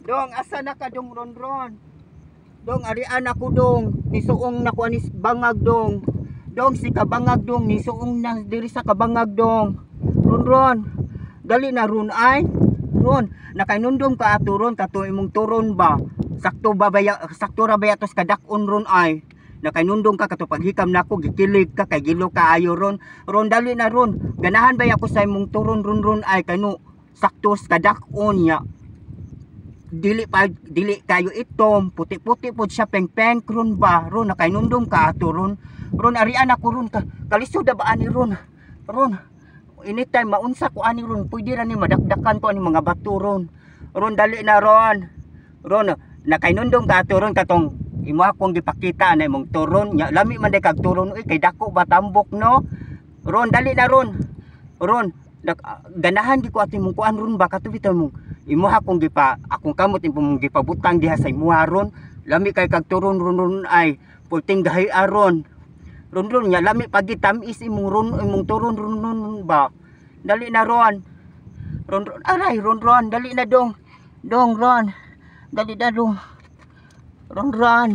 Dong, asa na ka dong ron. Dong, arian ako dong. Nisuong na ko anis bangag dong. Dong, si kabangag dong. Nisuong na diri sa kabangag dong. Ron. Dali na ron ay. Ron, nakainundom ka ato ron. Kato imong turon ba? Sakto ra baya tos kadakon ron ay. Nakainundom ka kato paghikam nako gikilig ka kay gilo ka ayo ron. Ron, dali na ron. Ganahan ba ako sa imong turon ron ay kano sakto kadakon ya. Dili kayo itom, puti-puti pod siya peng-peng ron ba? Ron, nakainundom ka ato ron. Ron, arian ako ron. Kalisod ba ani ron? Ron, anytime maunsa ko ani ron, pwede ra ni madakdakan ko ani mga bato ron. Ron, dali na ron. Ron, nakainundom ka ato ron katong imo akong gipakita na imong turon. Lami man day kag turon, kay dako ba tambok no? Ron, dali na ron. Ron, ganahan gi ko ato imong kuan ron ba katubita mo. Imo akong akong kamot imong gipabutang diha sa imuha ron. Lami kay kag turon ron ay pulting gahi aron. Ron nya lami pagi tamis imong turon ron ba. Dali na ron. Ron aray ron dali na dong. Dong ron. Dali na dong. Ron.